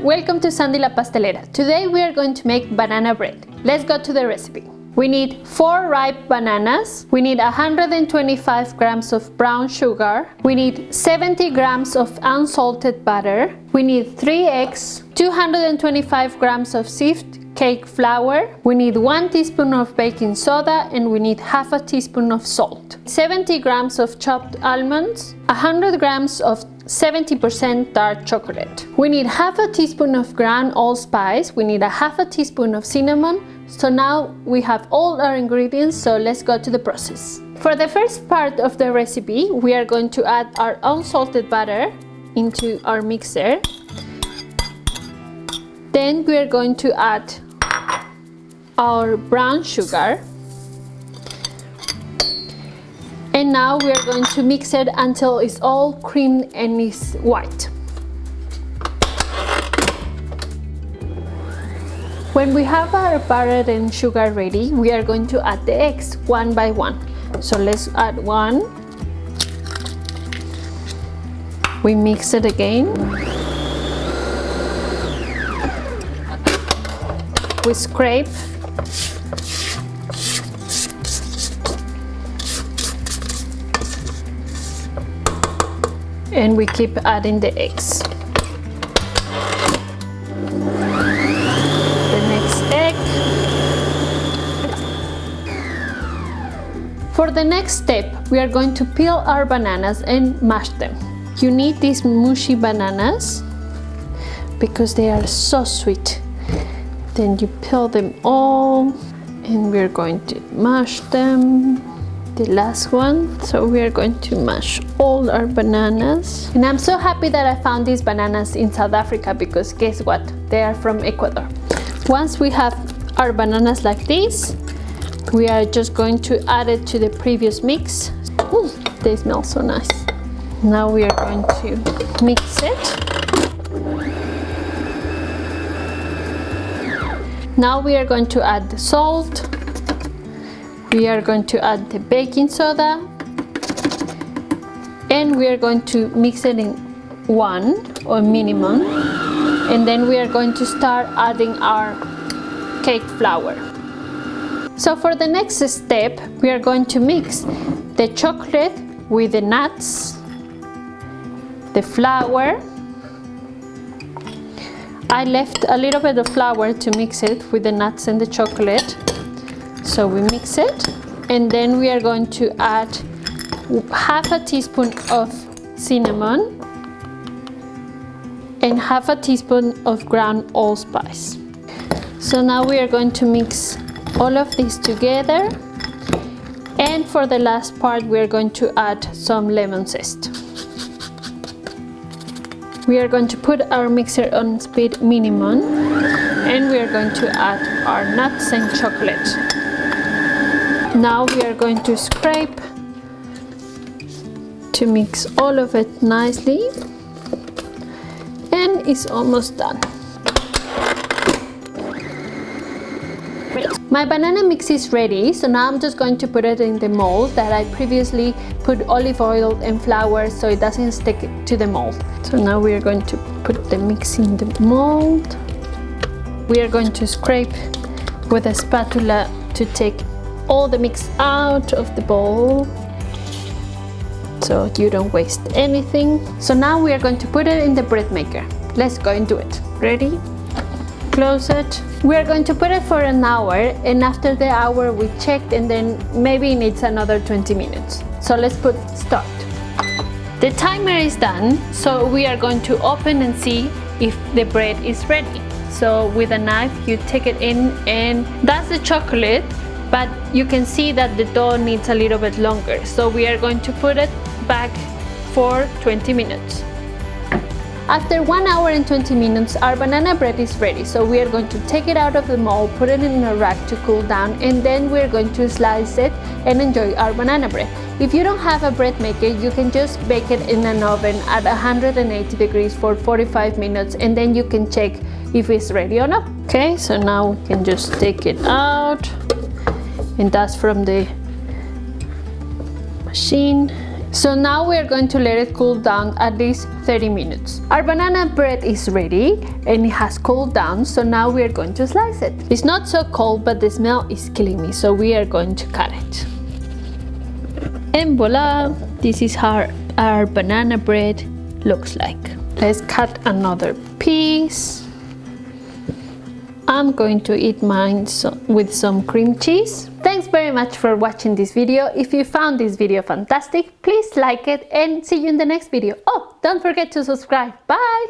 welcome to Sandy La Pastelera. Today we are going to make banana bread. Let's go to the recipe. We need 4 ripe bananas, we need 125 grams of brown sugar, we need 70 grams of unsalted butter, we need 3 eggs, 225 grams of sieved cake flour, we need 1 teaspoon of baking soda, and we need half a teaspoon of salt, 70 grams of chopped almonds, 100 grams of 70% dark chocolate. We need half a teaspoon of ground allspice, we need a half a teaspoon of cinnamon. So now we have all our ingredients, so let's go to the process. For the first part of the recipe, we are going to add our unsalted butter into our mixer. Then we are going to add our brown sugar. And now we are going to mix it until it's all creamed and is white. When we have our butter and sugar ready, we are going to add the eggs one by one. So let's add 1. We mix it again. We scrape. And we keep adding the eggs. For the next step, we are going to peel our bananas and mash them. You need these mushy bananas because they are so sweet. Then you peel them all and we are going to mash them. The last one, so we are going to mash all our bananas. And I'm so happy that I found these bananas in South Africa because guess what? They are from Ecuador. Once we have our bananas like this, we are just going to add it to the previous mix. Ooh, they smell so nice. Now we are going to mix it. Now we are going to add the salt. We are going to add the baking soda. And we are going to mix it in 1 or minimum. And then we are going to start adding our cake flour. So for the next step, we are going to mix the chocolate with the nuts, the flour. I left a little bit of flour to mix it with the nuts and the chocolate. So we mix it, and then we are going to add half a teaspoon of cinnamon and half a teaspoon of ground allspice. So now we are going to mix all of this together, and for the last part we are going to add some lemon zest. We are going to put our mixer on speed minimum, and we are going to add our nuts and chocolate. Now we are going to scrape to mix all of it nicely, and it's almost done. My banana mix is ready, so now I'm just going to put it in the mold that I previously put olive oil and flour so it doesn't stick to the mold. So now we are going to put the mix in the mold. We are going to scrape with a spatula to take all the mix out of the bowl so you don't waste anything. So now we are going to put it in the bread maker. Let's go and do it. Ready? Close it. We are going to put it for an hour, and after the hour we checked, and then maybe it needs another 20 minutes. So let's put start. The timer is done, so we are going to open and see if the bread is ready. So with a knife you take it in, and that's the chocolate, but you can see that the dough needs a little bit longer. So we are going to put it back for 20 minutes. After 1 hour and 20 minutes, our banana bread is ready. So we are going to take it out of the mold, put it in a rack to cool down, and then we're going to slice it and enjoy our banana bread. If you don't have a bread maker, you can just bake it in an oven at 180 degrees for 45 minutes, and then you can check if it's ready or not. Okay, so now we can just take it out, and that's from the machine. So now we are going to let it cool down at least 30 minutes. Our banana bread is ready and it has cooled down, so now we are going to slice it. It's not so cold, but the smell is killing me, so we are going to cut it. And voila, this is how our banana bread looks like. Let's cut another piece. I'm going to eat mine with some cream cheese. Thanks very much for watching this video. If you found this video fantastic, please like it and see you in the next video. Oh, don't forget to subscribe. Bye!